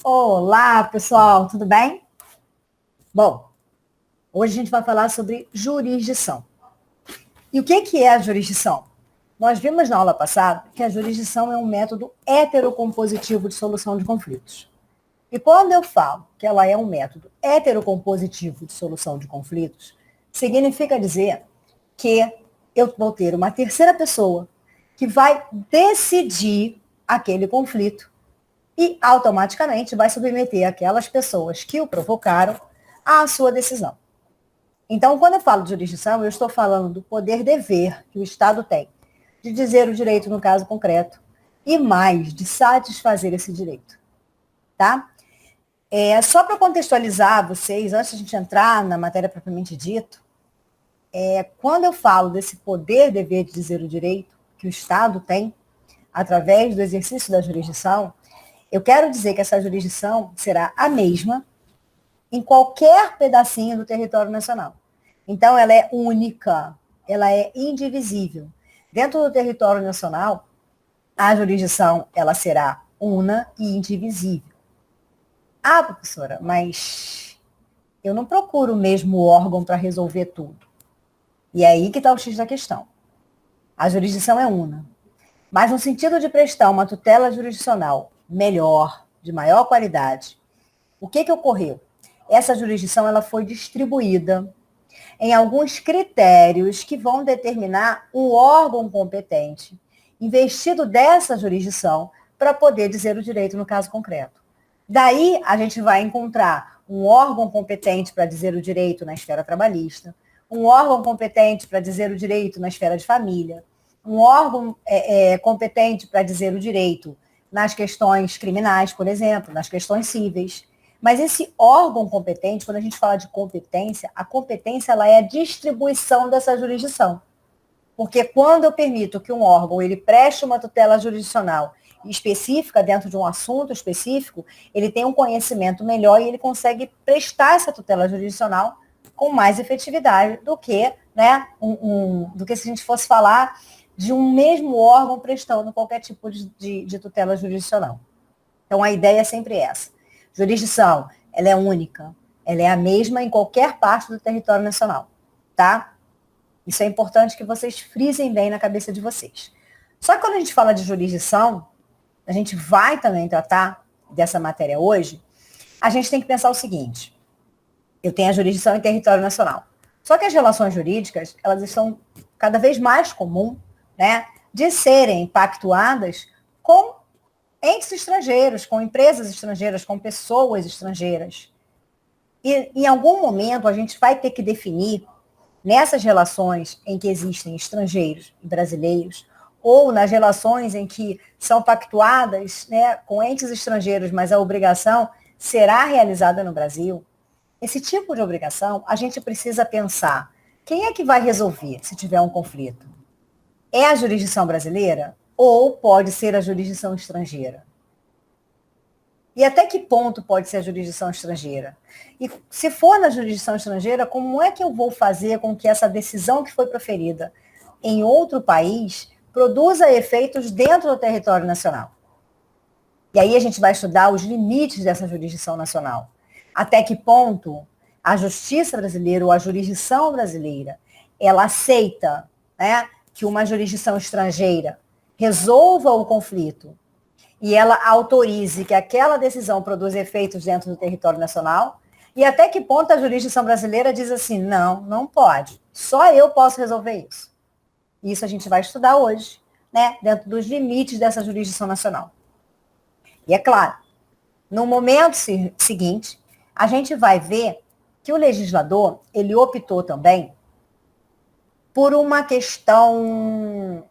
Olá, pessoal, tudo bem? Bom, hoje a gente vai falar sobre jurisdição. E o que é a jurisdição? Nós vimos na aula passada que a jurisdição é um método heterocompositivo de solução de conflitos. E quando eu falo que ela é um método heterocompositivo de solução de conflitos, significa dizer que eu vou ter uma terceira pessoa que vai decidir aquele conflito e automaticamente vai submeter aquelas pessoas que o provocaram à sua decisão. Então, quando eu falo de jurisdição, eu estou falando do poder-dever que o Estado tem de dizer o direito no caso concreto e mais, de satisfazer esse direito. Tá? Só para contextualizar vocês, antes de a gente entrar na matéria propriamente dita, quando eu falo desse poder-dever de dizer o direito que o Estado tem através do exercício da jurisdição, eu quero dizer que essa jurisdição será a mesma em qualquer pedacinho do território nacional. Então, ela é única, ela é indivisível. Dentro do território nacional, a jurisdição ela será una e indivisível. Ah, professora, mas eu não procuro o mesmo órgão para resolver tudo. E é aí que está o X da questão. A jurisdição é una. Mas no sentido de prestar uma tutela jurisdicional melhor, de maior qualidade, o que ocorreu? Essa jurisdição ela foi distribuída em alguns critérios que vão determinar um órgão competente, investido dessa jurisdição, para poder dizer o direito no caso concreto. Daí, a gente vai encontrar um órgão competente para dizer o direito na esfera trabalhista, um órgão competente para dizer o direito na esfera de família, um órgão competente para dizer o direito nas questões criminais, por exemplo, nas questões cíveis. Mas esse órgão competente, quando a gente fala de competência, a competência ela é a distribuição dessa jurisdição. Porque quando eu permito que um órgão ele preste uma tutela jurisdicional específica dentro de um assunto específico, ele tem um conhecimento melhor e ele consegue prestar essa tutela jurisdicional com mais efetividade do que, do que se a gente fosse falar de um mesmo órgão prestando qualquer tipo de tutela jurisdicional. Então, a ideia é sempre essa. Jurisdição, ela é única, ela é a mesma em qualquer parte do território nacional, tá? Isso é importante que vocês frisem bem na cabeça de vocês. Só que quando a gente fala de jurisdição, a gente vai também tratar dessa matéria hoje, a gente tem que pensar o seguinte: eu tenho a jurisdição em território nacional. Só que as relações jurídicas, elas estão cada vez mais comuns, de serem pactuadas com entes estrangeiros, com empresas estrangeiras, com pessoas estrangeiras. E em algum momento a gente vai ter que definir, nessas relações em que existem estrangeiros e brasileiros, ou nas relações em que são pactuadas com entes estrangeiros, mas a obrigação será realizada no Brasil, esse tipo de obrigação a gente precisa pensar: quem é que vai resolver se tiver um conflito? É a jurisdição brasileira ou pode ser a jurisdição estrangeira? E até que ponto pode ser a jurisdição estrangeira? E se for na jurisdição estrangeira, como é que eu vou fazer com que essa decisão que foi proferida em outro país produza efeitos dentro do território nacional? E aí a gente vai estudar os limites dessa jurisdição nacional. Até que ponto a justiça brasileira ou a jurisdição brasileira, ela aceita que uma jurisdição estrangeira resolva o conflito e ela autorize que aquela decisão produza efeitos dentro do território nacional, e até que ponto a jurisdição brasileira diz assim: não, não pode, só eu posso resolver isso. Isso a gente vai estudar hoje, dentro dos limites dessa jurisdição nacional. E é claro, no momento seguinte, a gente vai ver que o legislador, ele optou também por uma questão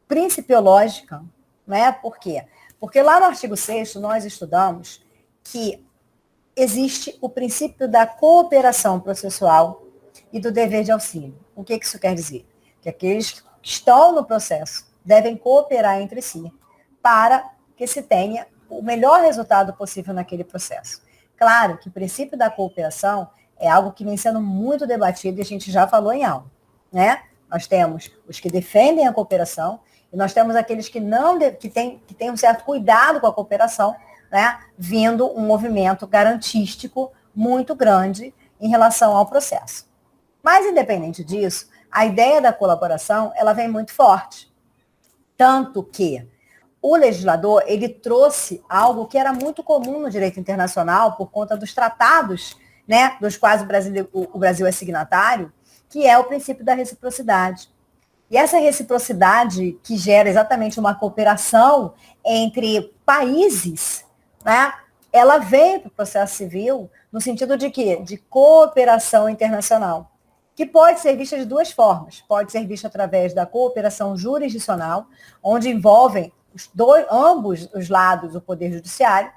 principiológica, Por quê? Porque lá no artigo 6º nós estudamos que existe o princípio da cooperação processual e do dever de auxílio. O que isso quer dizer? Que aqueles que estão no processo devem cooperar entre si para que se tenha o melhor resultado possível naquele processo. Claro que o princípio da cooperação é algo que vem sendo muito debatido e a gente já falou em aula, Nós temos os que defendem a cooperação e nós temos aqueles que não que têm um certo cuidado com a cooperação, né, vindo um movimento garantístico muito grande em relação ao processo. Mas, independente disso, a ideia da colaboração, ela vem muito forte. Tanto que o legislador, ele trouxe algo que era muito comum no direito internacional, por conta dos tratados, né, dos quais o Brasil é signatário, que é o princípio da reciprocidade. E essa reciprocidade, que gera exatamente uma cooperação entre países, né, ela vem para o processo civil no sentido de quê? De cooperação internacional, que pode ser vista de duas formas. Pode ser vista através da cooperação jurisdicional, onde envolvem ambos os lados do Poder Judiciário,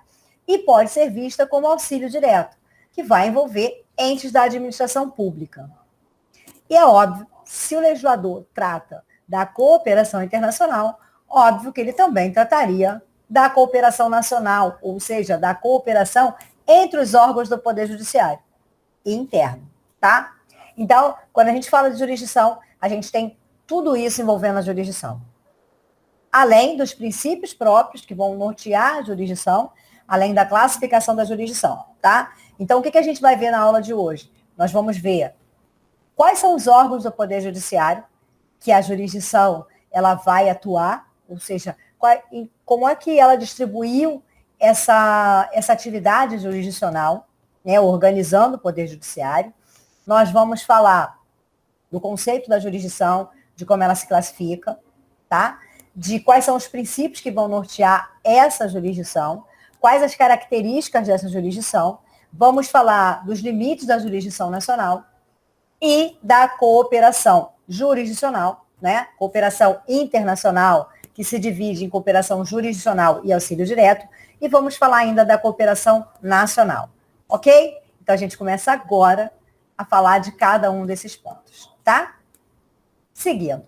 e pode ser vista como auxílio direto, que vai envolver entes da administração pública. E é óbvio, se o legislador trata da cooperação internacional, óbvio que ele também trataria da cooperação nacional, ou seja, da cooperação entre os órgãos do Poder Judiciário e interno, tá? Então, quando a gente fala de jurisdição, a gente tem tudo isso envolvendo a jurisdição. Além dos princípios próprios que vão nortear a jurisdição, além da classificação da jurisdição, tá? Então, o que a gente vai ver na aula de hoje? Nós vamos ver quais são os órgãos do Poder Judiciário que a jurisdição ela vai atuar, ou seja, como é que ela distribuiu essa atividade jurisdicional, né, organizando o Poder Judiciário. Nós vamos falar do conceito da jurisdição, de como ela se classifica, tá? De quais são os princípios que vão nortear essa jurisdição, quais as características dessa jurisdição. Vamos falar dos limites da jurisdição nacional e da cooperação jurisdicional, né? Cooperação internacional, que se divide em cooperação jurisdicional e auxílio direto, e vamos falar ainda da cooperação nacional, ok? Então a gente começa agora a falar de cada um desses pontos, tá? Seguindo.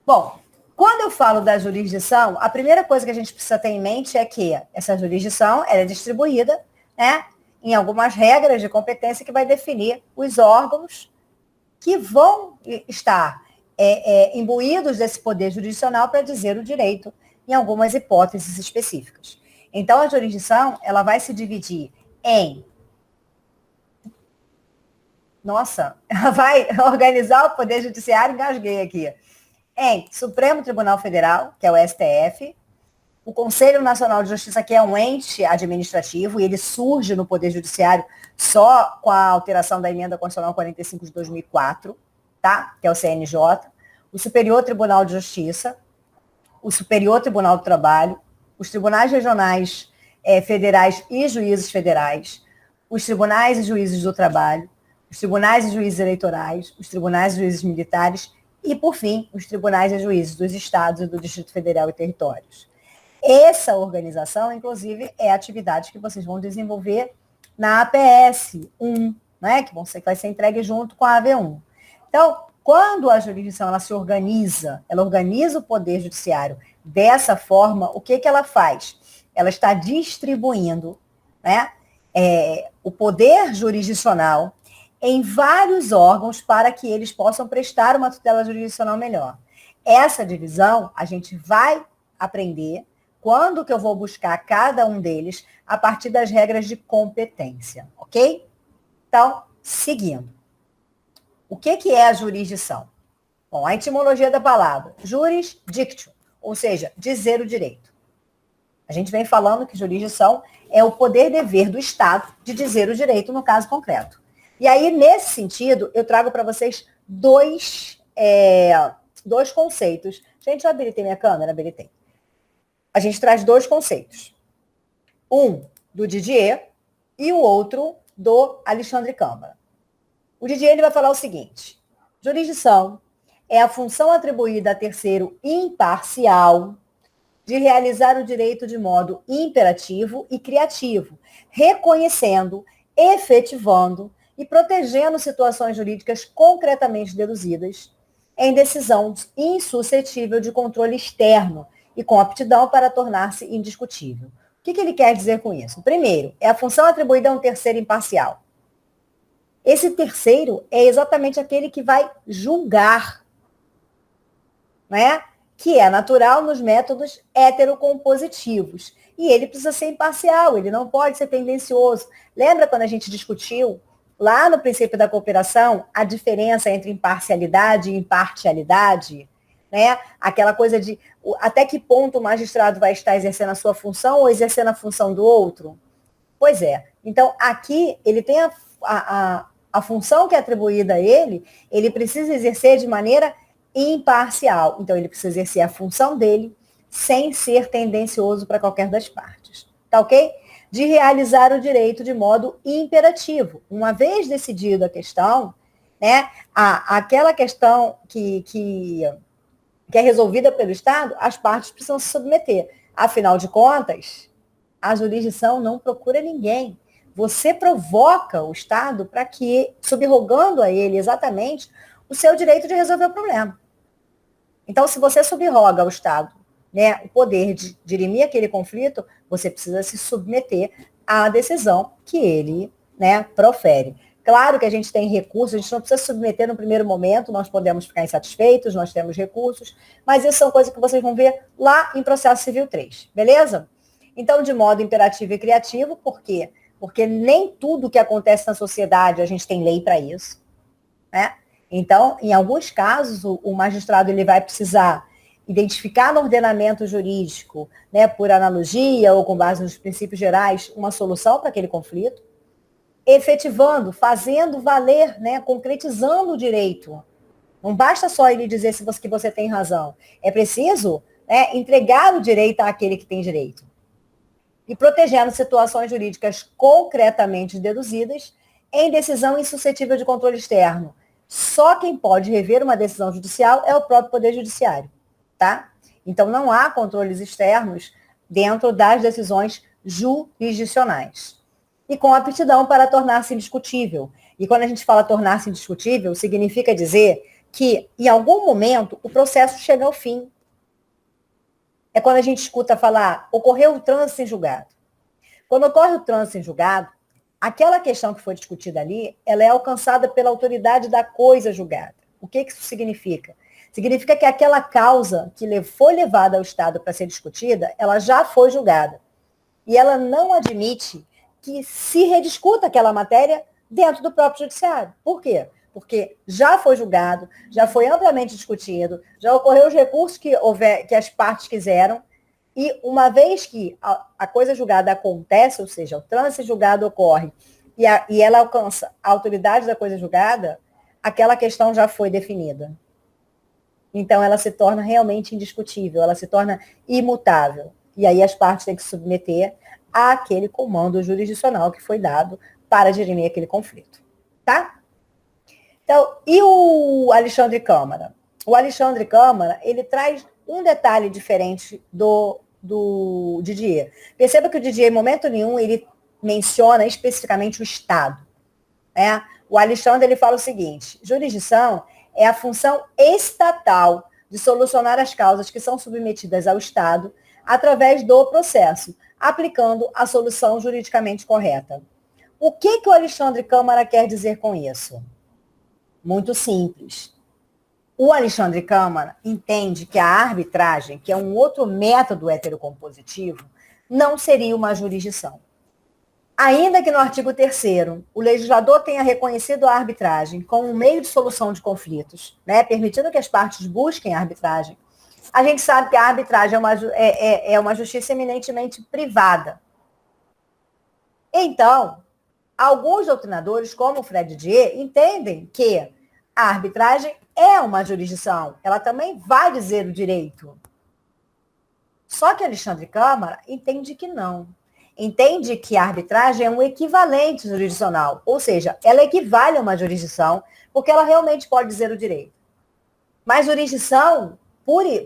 Bom, quando eu falo da jurisdição, a primeira coisa que a gente precisa ter em mente é que essa jurisdição ela é distribuída, né, em algumas regras de competência que vai definir os órgãos que vão estar imbuídos desse poder jurisdicional para dizer o direito em algumas hipóteses específicas. Então, a jurisdição ela vai se dividir em... Nossa, ela vai organizar o Poder Judiciário, engasguei aqui, em Supremo Tribunal Federal, que é o STF, o Conselho Nacional de Justiça, que é um ente administrativo, e ele surge no Poder Judiciário só com a alteração da Emenda Constitucional 45 de 2004, tá? Que é o CNJ, o Superior Tribunal de Justiça, o Superior Tribunal do Trabalho, os tribunais regionais federais e juízes federais, os tribunais e juízes do trabalho, os tribunais e juízes eleitorais, os tribunais e juízes militares e, por fim, os tribunais e juízes dos estados e do Distrito Federal e territórios. Essa organização, inclusive, é a atividade que vocês vão desenvolver na APS 1, né, que vai ser entregue junto com a AV1. Então, quando a jurisdição ela se organiza, ela organiza o Poder Judiciário dessa forma, o que ela faz? Ela está distribuindo, né, o poder jurisdicional em vários órgãos para que eles possam prestar uma tutela jurisdicional melhor. Essa divisão a gente vai aprender quando que eu vou buscar cada um deles a partir das regras de competência, ok? Então, seguindo. O que é a jurisdição? Bom, a etimologia da palavra, juris dictio, ou seja, dizer o direito. A gente vem falando que jurisdição é o poder-dever do Estado de dizer o direito no caso concreto. E aí, nesse sentido, eu trago para vocês dois conceitos. Gente, eu habilitei minha câmera? Habilitei. A gente traz dois conceitos. Um do Didier e o outro do Alexandre Câmara. O Didier ele vai falar o seguinte: jurisdição é a função atribuída a terceiro imparcial de realizar o direito de modo imperativo e criativo, reconhecendo, efetivando e protegendo situações jurídicas concretamente deduzidas em decisão insuscetível de controle externo e com aptidão para tornar-se indiscutível. O que ele quer dizer com isso? Primeiro, é a função atribuída a um terceiro imparcial. Esse terceiro é exatamente aquele que vai julgar, né? que é natural nos métodos heterocompositivos. E ele precisa ser imparcial, ele não pode ser tendencioso. Lembra quando a gente discutiu, lá no princípio da cooperação, a diferença entre imparcialidade e imparcialidade? Né? Aquela coisa de até que ponto o magistrado vai estar exercendo a sua função ou exercendo a função do outro? Pois é. Então, aqui, ele tem a função que é atribuída a ele, ele precisa exercer de maneira imparcial. Então, ele precisa exercer a função dele sem ser tendencioso para qualquer das partes. Tá ok? De realizar o direito de modo imperativo. Uma vez decidida a questão, né, aquela questão que é resolvida pelo Estado, as partes precisam se submeter. Afinal de contas, a jurisdição não procura ninguém. Você provoca o Estado para que, subrogando a ele exatamente o seu direito de resolver o problema. Então, se você subroga ao Estado, né, o poder de dirimir aquele conflito, você precisa se submeter à decisão que ele, né, profere. Claro que a gente tem recursos, a gente não precisa se submeter no primeiro momento, nós podemos ficar insatisfeitos, nós temos recursos, mas isso são coisas que vocês vão ver lá em Processo Civil 3, beleza? Então, de modo imperativo e criativo, por quê? Porque nem tudo que acontece na sociedade a gente tem lei para isso, né? Então, em alguns casos, o magistrado ele vai precisar identificar no ordenamento jurídico, né, por analogia ou com base nos princípios gerais, uma solução para aquele conflito, efetivando, fazendo valer, né, concretizando o direito. Não basta só ele dizer que você tem razão. É preciso, né, entregar o direito àquele que tem direito. E protegendo situações jurídicas concretamente deduzidas em decisão insuscetível de controle externo. Só quem pode rever uma decisão judicial é o próprio Poder Judiciário. Tá? Então, não há controles externos dentro das decisões jurisdicionais. E com aptidão para tornar-se indiscutível. E quando a gente fala tornar-se indiscutível, significa dizer que, em algum momento, o processo chega ao fim. É quando a gente escuta falar, ocorreu o trânsito em julgado. Quando ocorre o trânsito em julgado, aquela questão que foi discutida ali, ela é alcançada pela autoridade da coisa julgada. O que isso significa? Significa que aquela causa que foi levada ao Estado para ser discutida, ela já foi julgada. E ela não admite que se rediscuta aquela matéria dentro do próprio judiciário. Por quê? Porque já foi julgado, já foi amplamente discutido, já ocorreu os recursos que as partes quiseram, e uma vez que a coisa julgada acontece, ou seja, o trânsito julgado ocorre, e ela alcança a autoridade da coisa julgada, aquela questão já foi definida. Então, ela se torna realmente indiscutível, ela se torna imutável. E aí as partes têm que se submeter àquele comando jurisdicional que foi dado para dirimir aquele conflito. Tá? Então, e o Alexandre Câmara? O Alexandre Câmara, ele traz um detalhe diferente do Didier. Perceba que o Didier, em momento nenhum, ele menciona especificamente o Estado. Né? O Alexandre, ele fala o seguinte, jurisdição é a função estatal de solucionar as causas que são submetidas ao Estado através do processo, aplicando a solução juridicamente correta. O que o Alexandre Câmara quer dizer com isso? Muito simples. O Alexandre Câmara entende que a arbitragem, que é um outro método heterocompositivo, não seria uma jurisdição. Ainda que no artigo 3º, o legislador tenha reconhecido a arbitragem como um meio de solução de conflitos, né, permitindo que as partes busquem a arbitragem, a gente sabe que a arbitragem é uma justiça eminentemente privada. Então, alguns doutrinadores, como o Fred Dier, entendem que a arbitragem é uma jurisdição, ela também vai dizer o direito. Só que Alexandre Câmara entende que não. Entende que a arbitragem é um equivalente jurisdicional, ou seja, ela equivale a uma jurisdição, porque ela realmente pode dizer o direito. Mas jurisdição,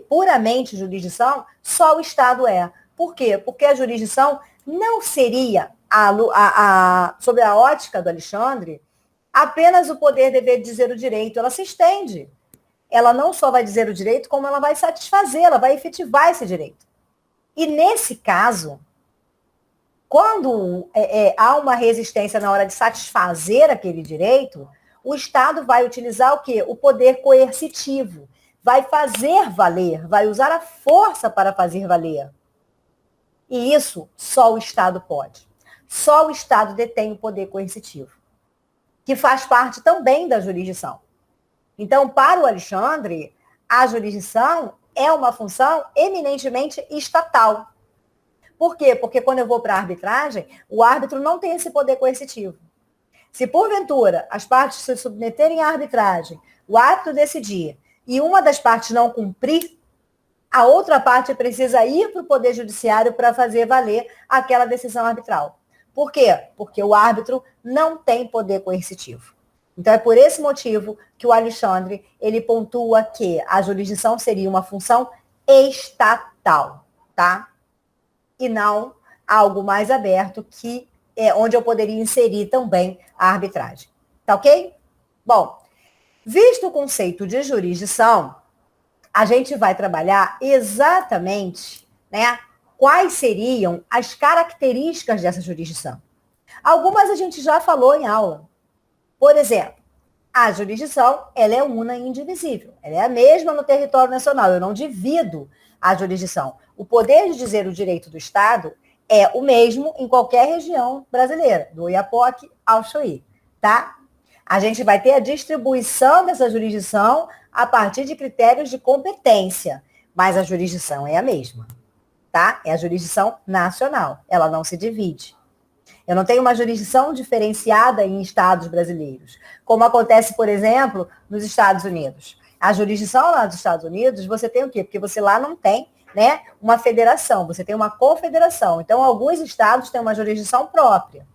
puramente jurisdição, só o Estado é. Por quê? Porque a jurisdição não seria, sob a ótica do Alexandre, apenas o poder dever dizer o direito, ela se estende. Ela não só vai dizer o direito, como ela vai satisfazer, ela vai efetivar esse direito. E nesse caso, quando há uma resistência na hora de satisfazer aquele direito, o Estado vai utilizar o quê? O poder coercitivo. vai fazer valer, vai usar a força para fazer valer. E isso só o Estado pode. Só o Estado detém o poder coercitivo, que faz parte também da jurisdição. Então, para o Alexandre, a jurisdição é uma função eminentemente estatal. Por quê? Porque quando eu vou para a arbitragem, o árbitro não tem esse poder coercitivo. Se, porventura, as partes se submeterem à arbitragem, o árbitro decidir e uma das partes não cumprir, a outra parte precisa ir para o Poder Judiciário para fazer valer aquela decisão arbitral. Por quê? Porque o árbitro não tem poder coercitivo. Então, é por esse motivo que o Alexandre, ele pontua que a jurisdição seria uma função estatal, tá? E não algo mais aberto, que é onde eu poderia inserir também a arbitragem. Tá ok? Bom, visto o conceito de jurisdição, a gente vai trabalhar exatamente, né, quais seriam as características dessa jurisdição. Algumas a gente já falou em aula. Por exemplo, a jurisdição, ela é una e indivisível. Ela é a mesma no território nacional. Eu não divido a jurisdição. O poder de dizer o direito do Estado é o mesmo em qualquer região brasileira, do Oiapoque ao Chuí, tá? A gente vai ter a distribuição dessa jurisdição a partir de critérios de competência, mas a jurisdição é a mesma, tá? É a jurisdição nacional, ela não se divide. Eu não tenho uma jurisdição diferenciada em estados brasileiros, como acontece, por exemplo, nos Estados Unidos. A jurisdição lá dos Estados Unidos, você tem o quê? Porque você lá não tem, né, uma federação, você tem uma confederação. Então, alguns estados têm uma jurisdição própria.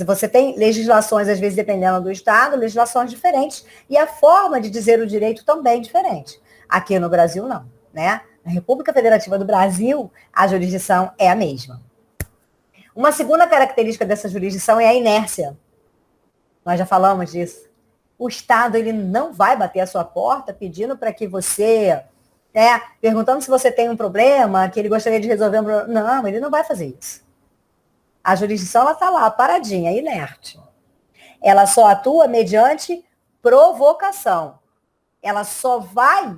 Você tem legislações, às vezes, dependendo do estado, legislações diferentes, e a forma de dizer o direito também é diferente. Aqui no Brasil, não, né? Na República Federativa do Brasil, a jurisdição é a mesma. Uma segunda característica dessa jurisdição é a inércia. Nós já falamos disso. O Estado, ele não vai bater a sua porta pedindo para que você, né, perguntando se você tem um problema, que ele gostaria de resolver um problema. Não, ele não vai fazer isso. A jurisdição, ela está lá, paradinha, inerte. Ela só atua mediante provocação. Ela só vai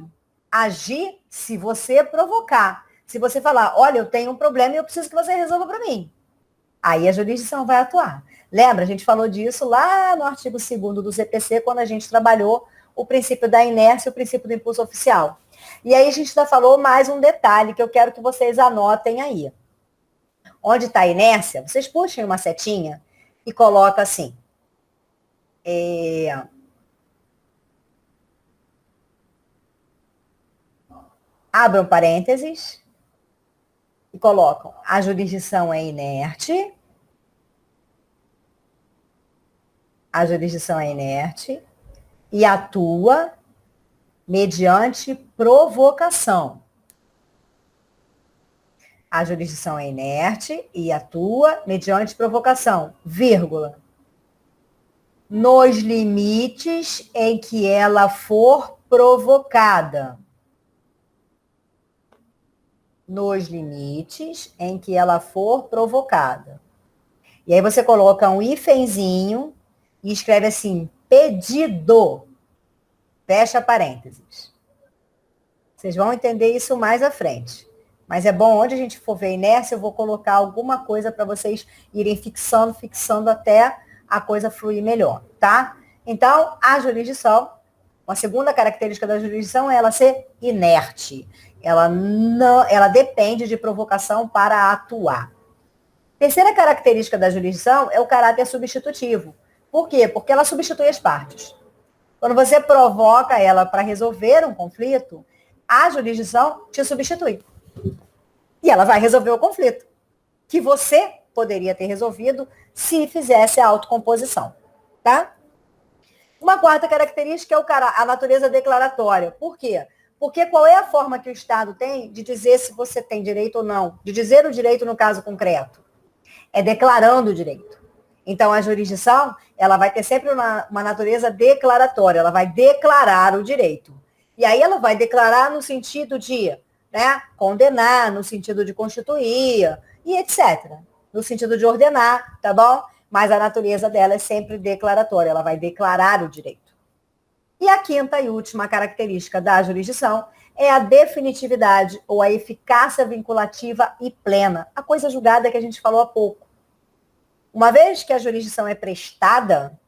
agir se você provocar. Se você falar, olha, eu tenho um problema e eu preciso que você resolva para mim. Aí a jurisdição vai atuar. Lembra, a gente falou disso lá no artigo 2º do CPC, quando a gente trabalhou o princípio da inércia e o princípio do impulso oficial. E aí a gente já falou mais um detalhe que eu quero que vocês anotem aí. Onde está a inércia, vocês puxem uma setinha e colocam assim. Abram parênteses e colocam: a jurisdição é inerte. A jurisdição é inerte e atua mediante provocação. A jurisdição é inerte e atua mediante provocação, vírgula. Nos limites em que ela for provocada. Nos limites em que ela for provocada. E aí você coloca um hífenzinho e escreve assim, pedido. Fecha parênteses. Vocês vão entender isso mais à frente. Mas é bom, onde a gente for ver inércia, eu vou colocar alguma coisa para vocês irem fixando até a coisa fluir melhor, tá? Então, a jurisdição, uma segunda característica da jurisdição é ela ser inerte. Ela depende de provocação para atuar. Terceira característica da jurisdição é o caráter substitutivo. Por quê? Porque ela substitui as partes. Quando você provoca ela para resolver um conflito, a jurisdição te substitui. E ela vai resolver o conflito, que você poderia ter resolvido se fizesse a autocomposição, tá? Uma quarta característica é a natureza declaratória. Por quê? Porque qual é a forma que o Estado tem de dizer se você tem direito ou não? De dizer o direito no caso concreto? É declarando o direito. Então, a jurisdição, ela vai ter sempre uma natureza declaratória, ela vai declarar o direito. E aí ela vai declarar no sentido de, né, condenar, no sentido de constituir, e etc. No sentido de ordenar, tá bom? Mas a natureza dela é sempre declaratória, ela vai declarar o direito. E a quinta e última característica da jurisdição é a definitividade ou a eficácia vinculativa e plena, a coisa julgada que a gente falou há pouco. Uma vez que a jurisdição é prestada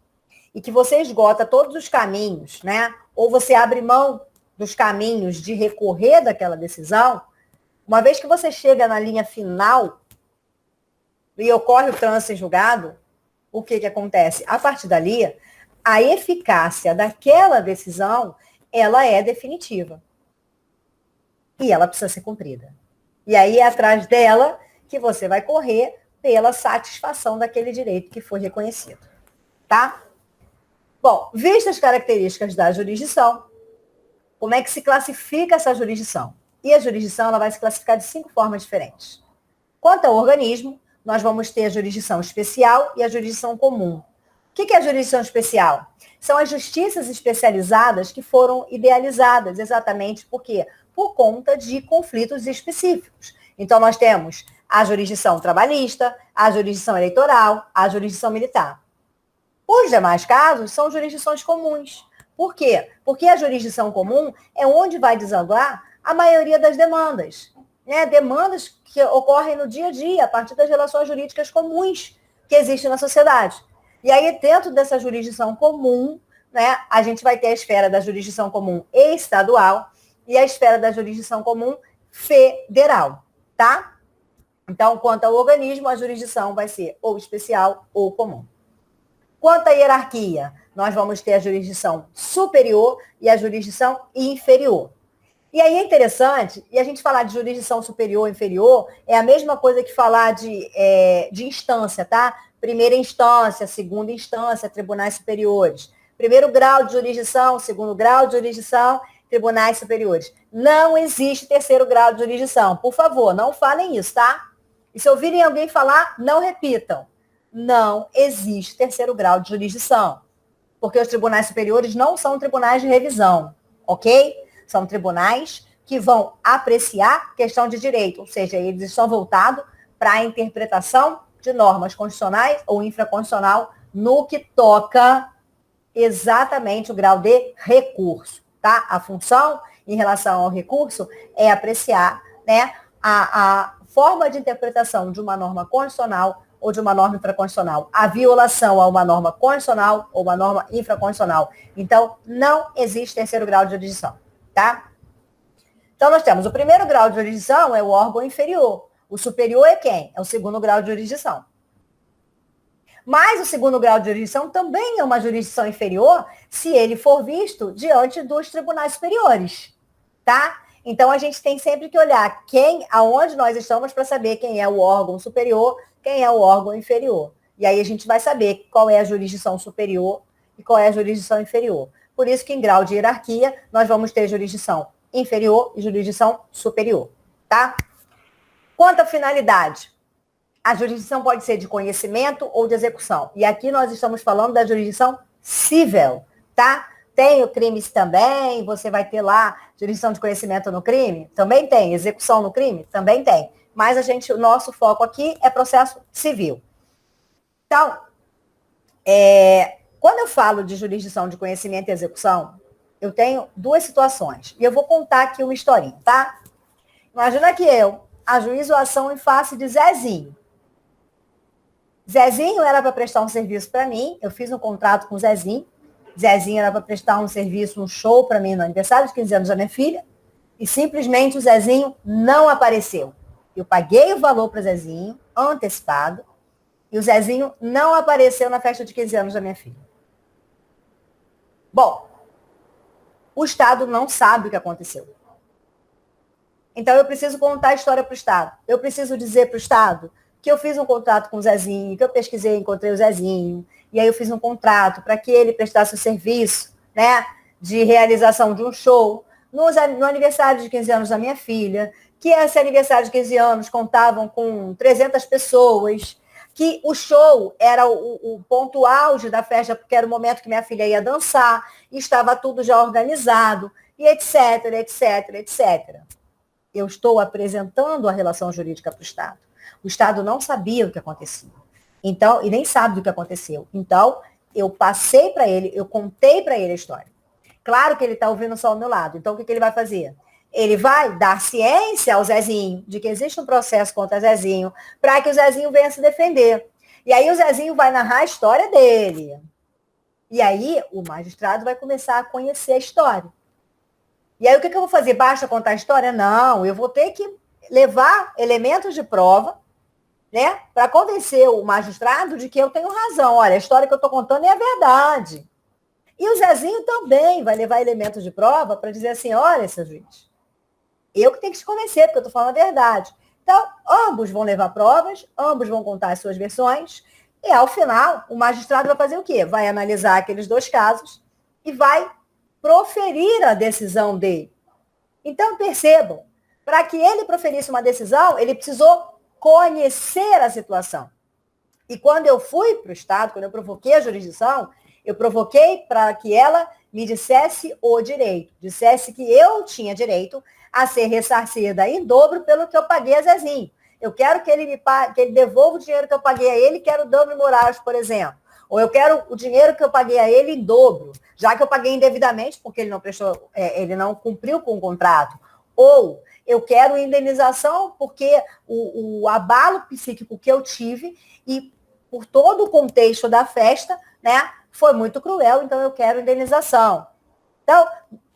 e que você esgota todos os caminhos, né? Ou você abre mão dos caminhos de recorrer daquela decisão, uma vez que você chega na linha final e ocorre o trânsito em julgado, o que acontece? A partir dali, a eficácia daquela decisão, ela é definitiva. E ela precisa ser cumprida. E aí é atrás dela que você vai correr pela satisfação daquele direito que foi reconhecido. Tá? Bom, vistas as características da jurisdição, como é que se classifica essa jurisdição? E a jurisdição ela vai se classificar de 5 formas diferentes. Quanto ao organismo, nós vamos ter a jurisdição especial e a jurisdição comum. O que é a jurisdição especial? São as justiças especializadas que foram idealizadas exatamente por quê? Por conta de conflitos específicos. Então, nós temos a jurisdição trabalhista, a jurisdição eleitoral, a jurisdição militar. Os demais casos são jurisdições comuns. Por quê? Porque a jurisdição comum é onde vai desaguar a maioria das demandas. Né? Demandas que ocorrem no dia a dia, a partir das relações jurídicas comuns que existem na sociedade. E aí, dentro dessa jurisdição comum, né, a gente vai ter a esfera da jurisdição comum estadual e a esfera da jurisdição comum federal, tá? Então, quanto ao organismo, a jurisdição vai ser ou especial ou comum. Quanto à hierarquia, nós vamos ter a jurisdição superior e a jurisdição inferior. E aí é interessante, e a gente falar de jurisdição superior e inferior é a mesma coisa que falar de instância, tá? Primeira instância, segunda instância, tribunais superiores. Primeiro grau de jurisdição, segundo grau de jurisdição, tribunais superiores. Não existe terceiro grau de jurisdição. Por favor, não falem isso, tá? E se ouvirem alguém falar, não repitam. Não existe terceiro grau de jurisdição. Porque os tribunais superiores não são tribunais de revisão, ok? São tribunais que vão apreciar questão de direito, ou seja, eles estão voltados para a interpretação de normas constitucionais ou infraconstitucional no que toca exatamente o grau de recurso, tá? A função em relação ao recurso é apreciar, né, a forma de interpretação de uma norma constitucional ou de uma norma infraconstitucional, a violação a uma norma constitucional ou uma norma infraconstitucional. Então, não existe terceiro grau de jurisdição, tá? Então, nós temos o primeiro grau de jurisdição é o órgão inferior. O superior é quem? É o segundo grau de jurisdição. Mas o segundo grau de jurisdição também é uma jurisdição inferior se ele for visto diante dos tribunais superiores, tá? Então, a gente tem sempre que olhar aonde nós estamos para saber quem é o órgão superior, quem é o órgão inferior. E aí a gente vai saber qual é a jurisdição superior e qual é a jurisdição inferior. Por isso que em grau de hierarquia, nós vamos ter jurisdição inferior e jurisdição superior, tá? Quanto à finalidade, a jurisdição pode ser de conhecimento ou de execução. E aqui nós estamos falando da jurisdição civil, tá? Tem o crimes também, você vai ter lá jurisdição de conhecimento no crime? Também tem. Execução no crime? Também tem. Mas o nosso foco aqui é processo civil. Então, quando eu falo de jurisdição de conhecimento e execução, eu tenho 2 situações. E eu vou contar aqui uma historinha, tá? Imagina que eu ajuizo a ação em face de Zezinho. Zezinho era para prestar um serviço para mim, eu fiz um contrato com o Zezinho. Zezinho era para prestar um serviço, um show para mim no aniversário de 15 anos da minha filha, e simplesmente o Zezinho não apareceu. Eu paguei o valor para o Zezinho, antecipado, e o Zezinho não apareceu na festa de 15 anos da minha filha. Bom, o Estado não sabe o que aconteceu. Então, eu preciso contar a história para o Estado. Eu preciso dizer para o Estado que eu fiz um contrato com o Zezinho, que eu pesquisei, encontrei o Zezinho, e aí eu fiz um contrato para que ele prestasse o serviço, né, de realização de um show no aniversário de 15 anos da minha filha, que esse aniversário de 15 anos contavam com 300 pessoas, que o show era o ponto auge da festa, porque era o momento que minha filha ia dançar, e estava tudo já organizado, e etc, etc, etc. Eu estou apresentando a relação jurídica para o Estado. O Estado não sabia o que acontecia. Então, e nem sabe do que aconteceu. Então, eu passei para ele, eu contei para ele a história. Claro que ele está ouvindo só o meu lado. Então, o que ele vai fazer? Ele vai dar ciência ao Zezinho de que existe um processo contra Zezinho para que o Zezinho venha se defender. E aí o Zezinho vai narrar a história dele. E aí o magistrado vai começar a conhecer a história. E aí o que eu vou fazer? Basta contar a história? Não, eu vou ter que levar elementos de prova, né, para convencer o magistrado de que eu tenho razão. Olha, a história que eu estou contando é a verdade. E o Zezinho também vai levar elementos de prova para dizer assim, olha, seu juiz, eu que tenho que te convencer, porque eu estou falando a verdade. Então, ambos vão levar provas, ambos vão contar as suas versões, e ao final, o magistrado vai fazer o quê? Vai analisar aqueles dois casos e vai proferir a decisão dele. Então, percebam, para que ele proferisse uma decisão, ele precisou conhecer a situação. E quando eu fui para o Estado, quando eu provoquei a jurisdição, eu provoquei para que ela me dissesse o direito, dissesse que eu tinha direito a ser ressarcida em dobro pelo que eu paguei a Zezinho. Eu quero que ele devolva o dinheiro que eu paguei a ele, quero dano morais, por exemplo. Ou eu quero o dinheiro que eu paguei a ele em dobro, já que eu paguei indevidamente, porque ele não prestou, ele não cumpriu com o contrato. Ou eu quero indenização porque o abalo psíquico que eu tive e por todo o contexto da festa, né, foi muito cruel, então eu quero indenização. Então,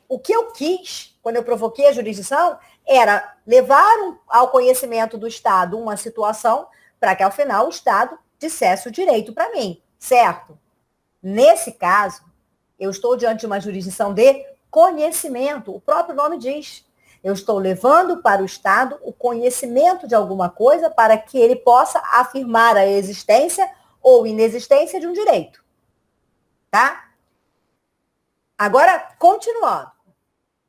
o que eu quis, quando eu provoquei a jurisdição, era levar ao conhecimento do Estado uma situação para que, ao final, o Estado dissesse o direito para mim, certo? Nesse caso, eu estou diante de uma jurisdição de conhecimento, o próprio nome diz. Eu estou levando para o Estado o conhecimento de alguma coisa para que ele possa afirmar a existência ou inexistência de um direito. Tá? Agora, continuando.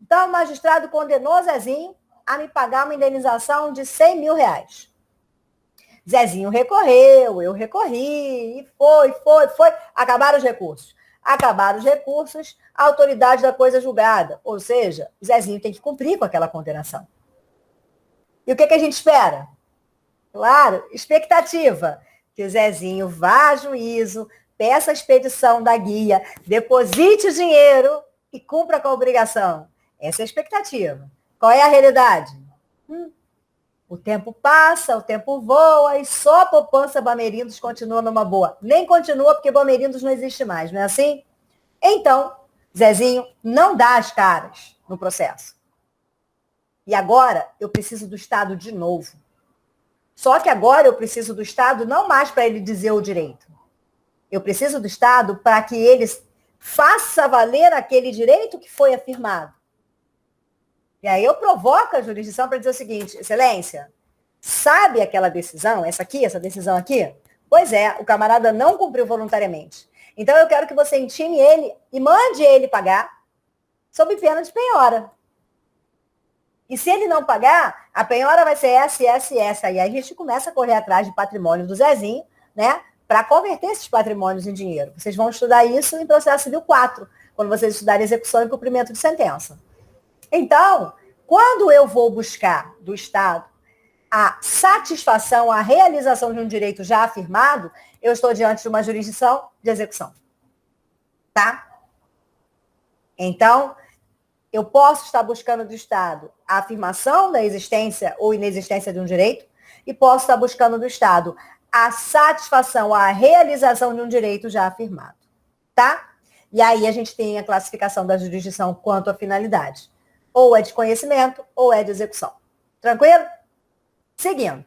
Então, o magistrado condenou Zezinho a me pagar uma indenização de 100 mil reais. Zezinho recorreu, eu recorri, e foi. Acabaram os recursos. Acabaram os recursos, a autoridade da coisa julgada. Ou seja, o Zezinho tem que cumprir com aquela condenação. E o que a gente espera? Claro, expectativa. Que o Zezinho vá a juízo, peça a expedição da guia, deposite o dinheiro e cumpra com a obrigação. Essa é a expectativa. Qual é a realidade? O tempo passa, o tempo voa e só a poupança Bamerindos continua numa boa. Nem continua porque Bamerindos não existe mais, não é assim? Então, Zezinho não dá as caras no processo. E agora eu preciso do Estado de novo. Só que agora eu preciso do Estado não mais para ele dizer o direito. Eu preciso do Estado para que ele faça valer aquele direito que foi afirmado. E aí eu provoco a jurisdição para dizer o seguinte, excelência, sabe aquela decisão, essa decisão aqui? Pois é, o camarada não cumpriu voluntariamente. Então eu quero que você intime ele e mande ele pagar sob pena de penhora. E se ele não pagar, a penhora vai ser essa. Aí a gente começa a correr atrás de patrimônio do Zezinho, né? Para converter esses patrimônios em dinheiro. Vocês vão estudar isso em processo civil 4, quando vocês estudarem execução e cumprimento de sentença. Então, quando eu vou buscar do Estado a satisfação, a realização de um direito já afirmado, eu estou diante de uma jurisdição de execução. Tá? Então, eu posso estar buscando do Estado a afirmação da existência ou inexistência de um direito e posso estar buscando do Estado a satisfação, a realização de um direito já afirmado. Tá? E aí a gente tem a classificação da jurisdição quanto à finalidade. Ou é de conhecimento, ou é de execução. Tranquilo? Seguindo.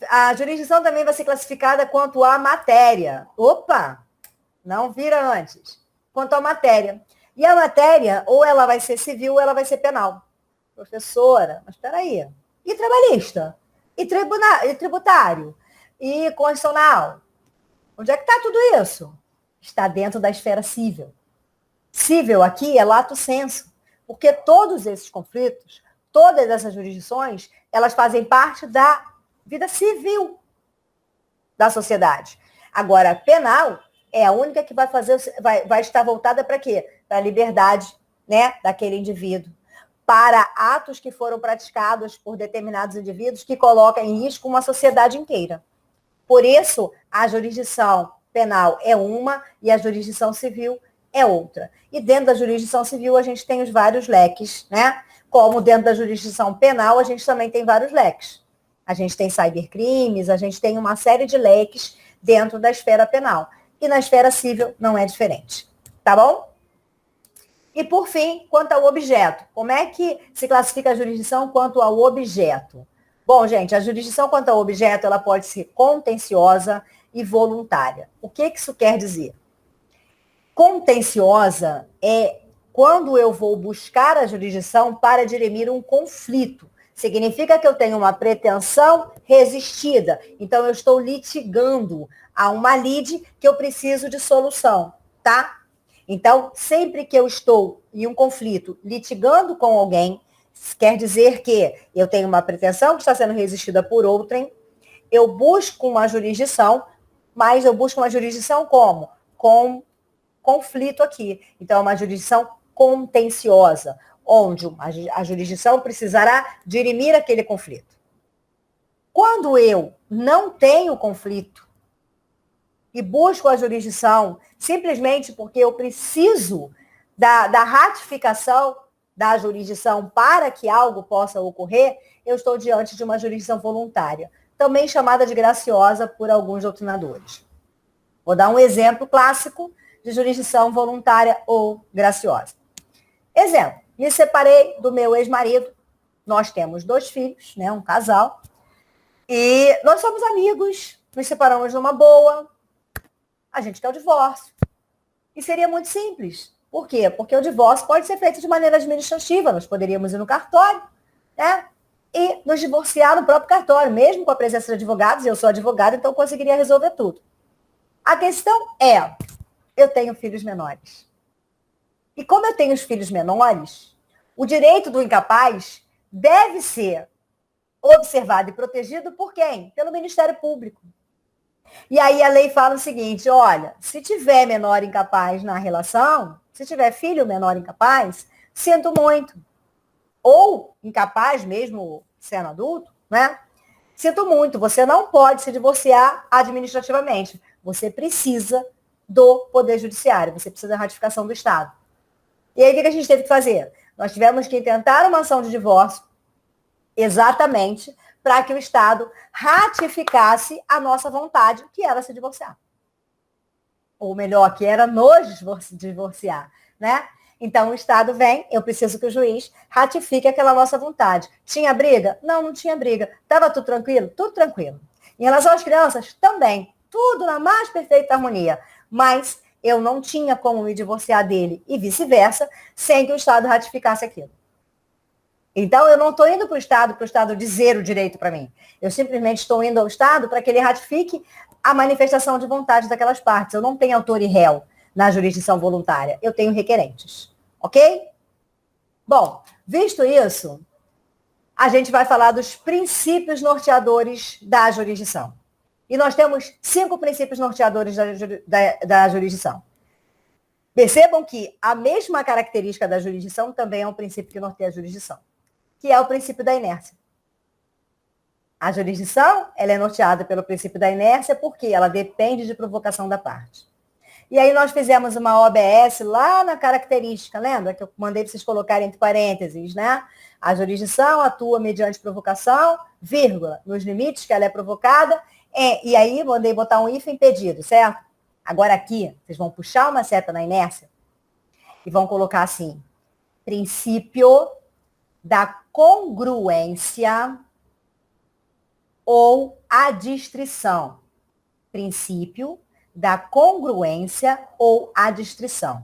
A jurisdição também vai ser classificada quanto à matéria. Opa! Não vira antes. Quanto à matéria. E a matéria, ou ela vai ser civil, ou ela vai ser penal. Professora, mas espera aí. E trabalhista? E tributário? E constitucional? Onde é que está tudo isso? Está dentro da esfera civil. Civil aqui é lato sensu, porque todos esses conflitos, todas essas jurisdições, elas fazem parte da vida civil da sociedade. Agora, penal é a única que vai estar voltada para quê? Para a liberdade, né, daquele indivíduo, para atos que foram praticados por determinados indivíduos que colocam em risco uma sociedade inteira. Por isso, a jurisdição penal é uma e a jurisdição civil é outra. E dentro da jurisdição civil a gente tem os vários leques, né? Como dentro da jurisdição penal a gente também tem vários leques. A gente tem cybercrimes, a gente tem uma série de leques dentro da esfera penal. E na esfera civil não é diferente. Tá bom? E por fim, quanto ao objeto. Como é que se classifica a jurisdição quanto ao objeto? Bom, gente, a jurisdição quanto ao objeto, ela pode ser contenciosa e voluntária. O que isso quer dizer? Contenciosa é quando eu vou buscar a jurisdição para dirimir um conflito. Significa que eu tenho uma pretensão resistida. Então, eu estou litigando a uma lide que eu preciso de solução, tá? Então, sempre que eu estou em um conflito litigando com alguém, quer dizer que eu tenho uma pretensão que está sendo resistida por outrem, eu busco uma jurisdição, mas eu busco uma jurisdição como? Com conflito aqui. Então, é uma jurisdição contenciosa, onde a jurisdição precisará dirimir aquele conflito. Quando eu não tenho conflito e busco a jurisdição simplesmente porque eu preciso da ratificação da jurisdição para que algo possa ocorrer, eu estou diante de uma jurisdição voluntária, também chamada de graciosa por alguns doutrinadores. Vou dar um exemplo clássico de jurisdição voluntária ou graciosa. Exemplo, me separei do meu ex-marido, nós temos 2 filhos, né, um casal, e nós somos amigos, nos separamos numa boa, a gente quer o divórcio. E seria muito simples. Por quê? Porque o divórcio pode ser feito de maneira administrativa, nós poderíamos ir no cartório, né, e nos divorciar no próprio cartório, mesmo com a presença de advogados, eu sou advogada, então eu conseguiria resolver tudo. A questão é, eu tenho filhos menores. E como eu tenho os filhos menores, o direito do incapaz deve ser observado e protegido por quem? Pelo Ministério Público. E aí a lei fala o seguinte, olha, se tiver menor incapaz na relação, se tiver filho menor incapaz, sinto muito. Ou incapaz mesmo sendo adulto, né? Sinto muito, você não pode se divorciar administrativamente. Você precisa do Poder Judiciário, você precisa da ratificação do Estado. E aí, o que a gente teve que fazer? Nós tivemos que tentar uma ação de divórcio exatamente para que o Estado ratificasse a nossa vontade, que era se divorciar. Ou melhor, que era nos divorciar, né? Então, o Estado vem, eu preciso que o juiz ratifique aquela nossa vontade. Tinha briga? Não, não tinha briga. Estava tudo tranquilo? Tudo tranquilo. Em relação às crianças? Também. Tudo na mais perfeita harmonia. Mas eu não tinha como me divorciar dele e vice-versa, sem que o Estado ratificasse aquilo. Então, eu não estou indo para o Estado dizer o direito para mim. Eu simplesmente estou indo ao Estado para que ele ratifique a manifestação de vontade daquelas partes. Eu não tenho autor e réu na jurisdição voluntária. Eu tenho requerentes. Ok? Bom, visto isso, a gente vai falar dos princípios norteadores da jurisdição. E nós temos 5 princípios norteadores da jurisdição. Percebam que a mesma característica da jurisdição também é um princípio que norteia a jurisdição, que é o princípio da inércia. A jurisdição, ela é norteada pelo princípio da inércia porque ela depende de provocação da parte. E aí nós fizemos uma OBS lá na característica, lembra? Que eu mandei para vocês colocarem entre parênteses, né? A jurisdição atua mediante provocação, vírgula, nos limites que ela é provocada, e aí mandei botar um hífen impedido, certo? Agora aqui, vocês vão puxar uma seta na inércia e vão colocar assim, princípio da congruência ou adstrição. Princípio da congruência ou adstrição.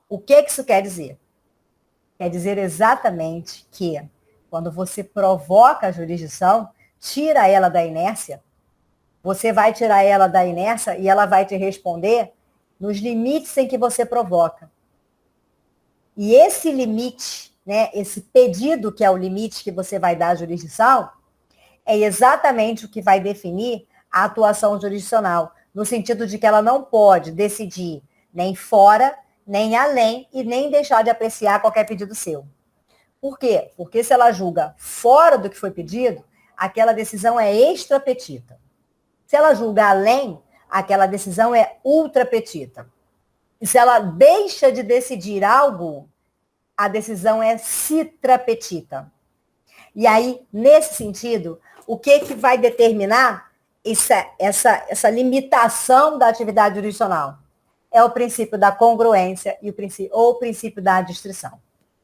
O que isso quer dizer? Quer dizer exatamente que quando você provoca a jurisdição, tira ela da inércia, você vai tirar ela da inércia e ela vai te responder nos limites em que você provoca. E esse limite, né, esse pedido que é o limite que você vai dar à jurisdição, é exatamente o que vai definir a atuação jurisdicional, no sentido de que ela não pode decidir nem fora, nem além e nem deixar de apreciar qualquer pedido seu. Por quê? Porque se ela julga fora do que foi pedido, aquela decisão é extra petita. Se ela julga além, aquela decisão é ultra petita. E se ela deixa de decidir algo, a decisão é citra petita. E aí, nesse sentido, o que vai determinar essa limitação da atividade jurisdicional? É o princípio da congruência ou o princípio da distrição,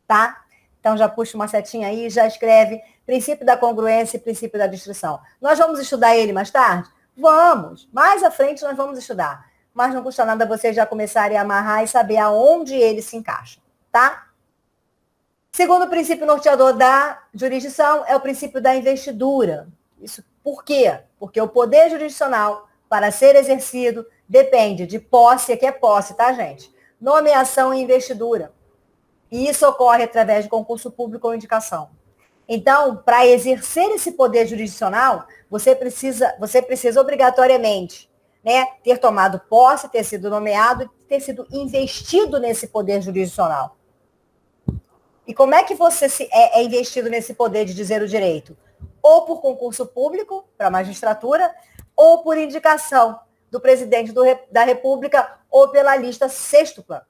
tá? Então, já puxa uma setinha aí, já escreve princípio da congruência e princípio da distrição. Nós vamos estudar ele mais tarde? Vamos. Mais à frente nós vamos estudar. Mas não custa nada vocês já começarem a amarrar e saber aonde ele se encaixa, tá? Segundo princípio norteador da jurisdição é o princípio da investidura. Isso por quê? Porque o poder jurisdicional, para ser exercido, depende de posse, que é posse, tá, gente? Nomeação e investidura. E isso ocorre através de concurso público ou indicação. Então, para exercer esse poder jurisdicional, você precisa obrigatoriamente, né, ter tomado posse, ter sido nomeado, ter sido investido nesse poder jurisdicional. E como é que você é investido nesse poder de dizer o direito? Ou por concurso público, para a magistratura, ou por indicação do presidente da República, ou pela lista sextupla,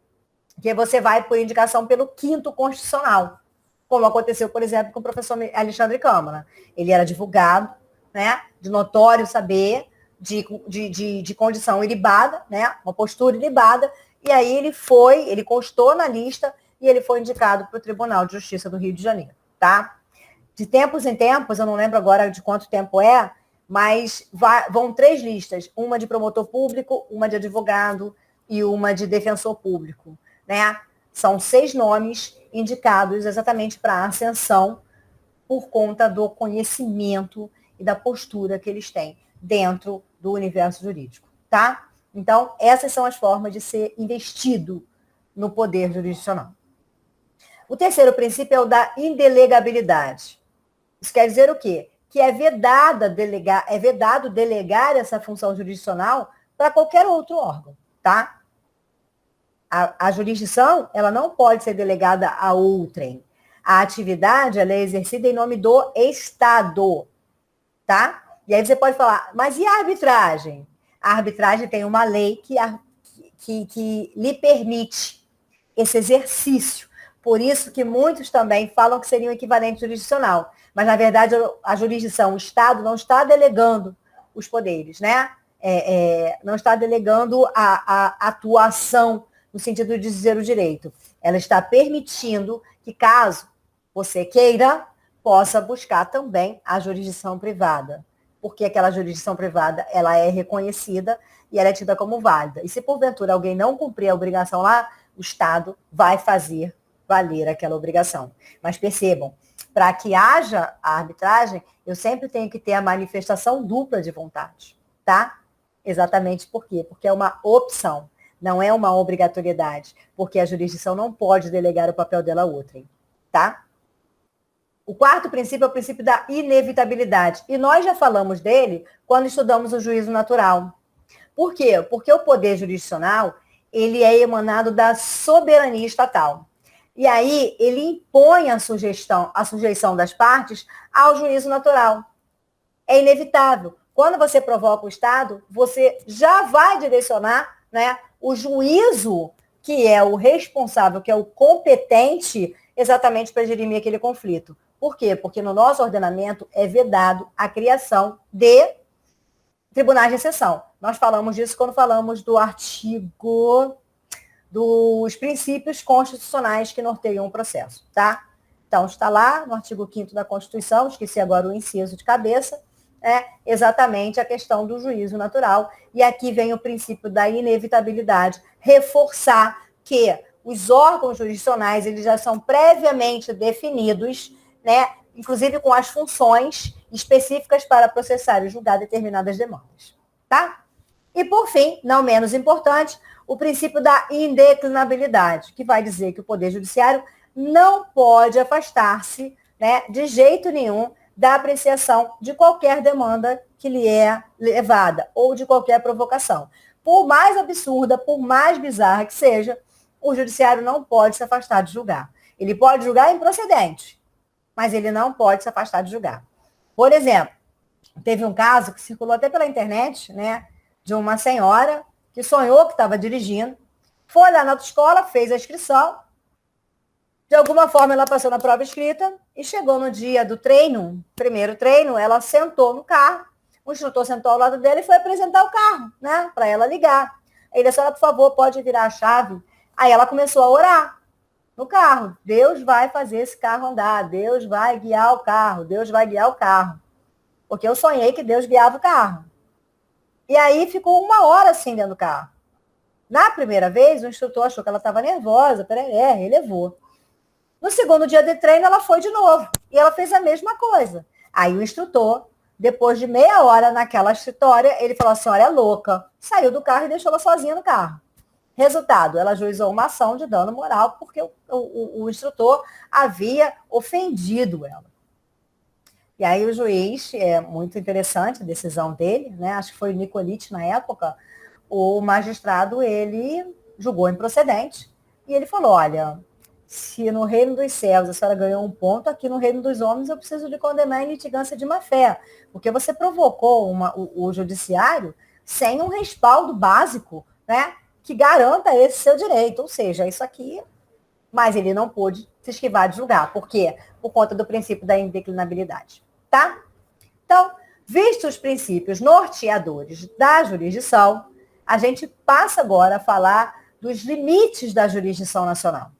que você vai por indicação pelo 5º constitucional, como aconteceu, por exemplo, com o professor Alexandre Câmara. Ele era advogado, né, de notório saber, de condição ilibada, né, uma postura ilibada, e aí ele constou na lista e ele foi indicado para o Tribunal de Justiça do Rio de Janeiro, tá? De tempos em tempos, eu não lembro agora de quanto tempo é, mas vão 3 listas, uma de promotor público, uma de advogado e uma de defensor público, né? São 6 nomes indicados exatamente para a ascensão por conta do conhecimento e da postura que eles têm dentro do universo jurídico, tá? Então, essas são as formas de ser investido no poder jurisdicional. O terceiro princípio é o da indelegabilidade. Isso quer dizer o quê? Que é vedado delegar essa função jurisdicional para qualquer outro órgão, tá? A jurisdição, ela não pode ser delegada a outrem. A atividade, ela é exercida em nome do Estado, tá? E aí você pode falar, mas e a arbitragem? A arbitragem tem uma lei que lhe permite esse exercício. Por isso que muitos também falam que seria um equivalente jurisdicional. Mas, na verdade, a jurisdição, o Estado, não está delegando os poderes, né? Não está delegando a atuação no sentido de dizer o direito. Ela está permitindo que, caso você queira, possa buscar também a jurisdição privada. Porque aquela jurisdição privada, ela é reconhecida e ela é tida como válida. E se, porventura, alguém não cumprir a obrigação lá, o Estado vai fazer valer aquela obrigação. Mas percebam, para que haja a arbitragem, eu sempre tenho que ter a manifestação dupla de vontade, tá? Exatamente por quê? Porque é uma opção, não é uma obrigatoriedade, porque a jurisdição não pode delegar o papel dela a outrem, tá? O quarto princípio é o princípio da inevitabilidade, e nós já falamos dele quando estudamos o juízo natural. Por quê? Porque o poder jurisdicional, ele é emanado da soberania estatal. E aí, ele impõe a sujeição das partes ao juízo natural. É inevitável. Quando você provoca o Estado, você já vai direcionar, né, o juízo, que é o responsável, que é o competente, exatamente para dirimir aquele conflito. Por quê? Porque no nosso ordenamento é vedado a criação de tribunais de exceção. Nós falamos disso quando falamos do artigo dos princípios constitucionais que norteiam o processo, tá? Então, está lá no artigo 5º da Constituição, esqueci agora o inciso de cabeça, exatamente a questão do juízo natural. E aqui vem o princípio da inevitabilidade, reforçar que os órgãos jurisdicionais, eles já são previamente definidos, né? Inclusive com as funções específicas para processar e julgar determinadas demandas, tá? E, por fim, não menos importante, o princípio da indeclinabilidade, que vai dizer que o Poder Judiciário não pode afastar-se, né, de jeito nenhum da apreciação de qualquer demanda que lhe é levada ou de qualquer provocação. Por mais absurda, por mais bizarra que seja, o Judiciário não pode se afastar de julgar. Ele pode julgar improcedente, mas ele não pode se afastar de julgar. Por exemplo, teve um caso que circulou até pela internet, né, de uma senhora que sonhou que estava dirigindo, Foi lá na autoescola, fez a inscrição, de alguma forma ela passou na prova escrita e chegou no dia do treino, primeiro treino, ela sentou no carro, o instrutor sentou ao lado dela e foi apresentar o carro, né, para ela ligar. Ele disse, por favor, pode virar a chave. Aí ela começou a orar no carro. Deus vai fazer esse carro andar, Deus vai guiar o carro, Deus vai guiar o carro. Porque eu sonhei que Deus guiava o carro. E aí ficou 1 hora assim dentro do carro. Na primeira vez, o instrutor achou que ela estava nervosa, e levou. No segundo dia de treino, ela foi de novo. E ela fez a mesma coisa. Aí o instrutor, depois de meia hora naquela história, ele falou, a senhora é louca. Saiu do carro e deixou ela sozinha no carro. Resultado, ela ajuizou uma ação de dano moral porque o instrutor havia ofendido ela. E aí o juiz, é muito interessante a decisão dele, né? Acho que foi o Nicolite na época, o magistrado, ele julgou improcedente e ele falou, olha, se no reino dos céus a senhora ganhou 1 ponto, aqui no reino dos homens eu preciso de condenar em litigância de má-fé, porque você provocou o judiciário sem um respaldo básico, né, que garanta esse seu direito, ou seja, isso aqui, mas ele não pôde se esquivar de julgar. Por quê? Por conta do princípio da indeclinabilidade, tá? Então, vistos os princípios norteadores da jurisdição, a gente passa agora a falar dos limites da jurisdição nacional,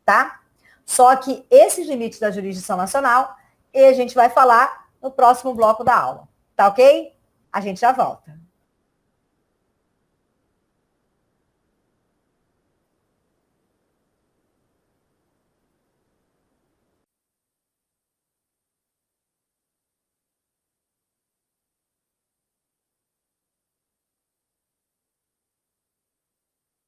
tá? Só que esses limites da jurisdição nacional, a gente vai falar no próximo bloco da aula, tá ok? A gente já volta.